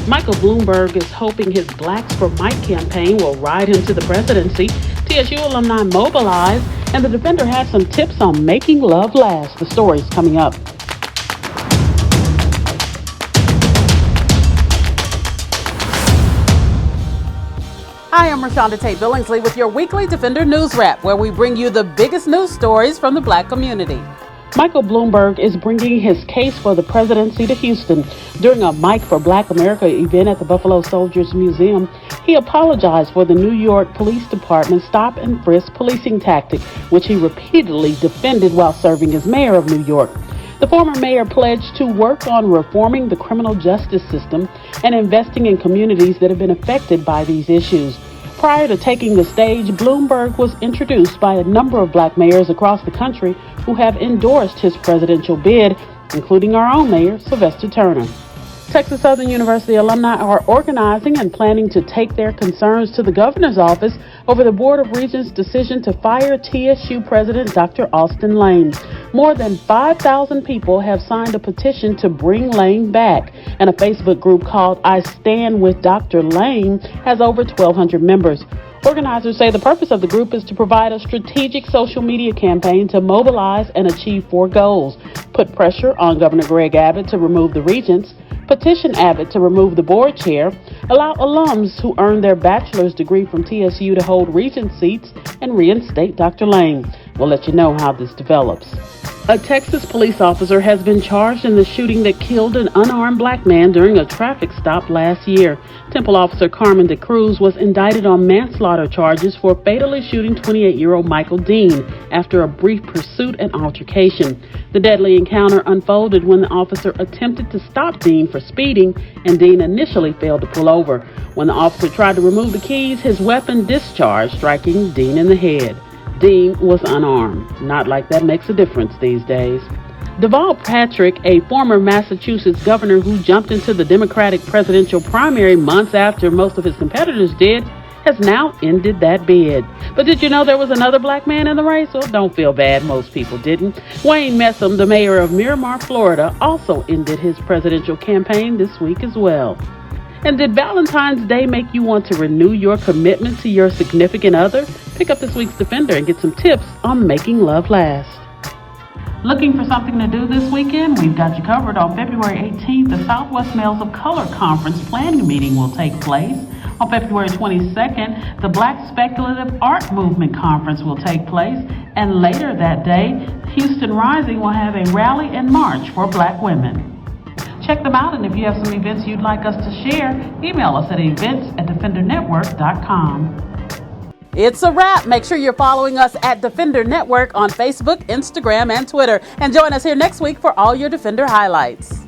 Michael Bloomberg is hoping his Blacks for Mike campaign will ride him to the presidency. TSU alumni mobilize, and the defender has some tips on making love last. The story's coming up. Hi, I'm Rashonda Tate Billingsley with your weekly Defender News Wrap, where we bring you the biggest news stories from the Black community. Michael Bloomberg is bringing his case for the presidency to Houston. During a Mike for Black America event at the Buffalo Soldiers Museum, he apologized for the New York Police Department's stop and frisk policing tactic, which he repeatedly defended while serving as mayor of New York. The former mayor pledged to work on reforming the criminal justice system and investing in communities that have been affected by these issues. Prior to taking the stage, Bloomberg was introduced by a number of Black mayors across the country who have endorsed his presidential bid, including our own mayor, Sylvester Turner. Texas Southern University alumni are organizing and planning to take their concerns to the governor's office over the Board of Regents' decision to fire TSU President Dr. Austin Lane. More than 5,000 people have signed a petition to bring Lane back, and a Facebook group called I Stand With Dr. Lane has over 1,200 members. Organizers say the purpose of the group is to provide a strategic social media campaign to mobilize and achieve 4 goals: put pressure on Governor Greg Abbott to remove the regents, petition Abbott to remove the board chair, allow alums who earned their bachelor's degree from TSU to hold regent seats, and reinstate Dr. Lane. We'll let you know how this develops. A Texas police officer has been charged in the shooting that killed an unarmed Black man during a traffic stop last year. Temple officer Carmen De Cruz was indicted on manslaughter charges for fatally shooting 28-year-old Michael Dean after a brief pursuit and altercation. The deadly encounter unfolded when the officer attempted to stop Dean for speeding, and Dean initially failed to pull over. When the officer tried to remove the keys, his weapon discharged, striking Dean in the head. Dean was unarmed. Not like that makes a difference these days. Deval Patrick, a former Massachusetts governor who jumped into the Democratic presidential primary months after most of his competitors did, has now ended that bid. But did you know there was another Black man in the race? Well, don't feel bad, most people didn't. Wayne Messam, the mayor of Miramar, Florida, also ended his presidential campaign this week as well. And did Valentine's Day make you want to renew your commitment to your significant other? Pick up this week's Defender and get some tips on making love last. Looking for something to do this weekend? We've got you covered. On February 18th, the Southwest Males of Color Conference planning meeting will take place. On February 22nd, the Black Speculative Art Movement Conference will take place. And later that day, Houston Rising will have a rally and march for Black women. Check them out, and if you have some events you'd like us to share, email us at events@defendernetwork.com. It's a wrap. Make sure you're following us at Defender Network on Facebook, Instagram, and Twitter. And join us here next week for all your Defender highlights.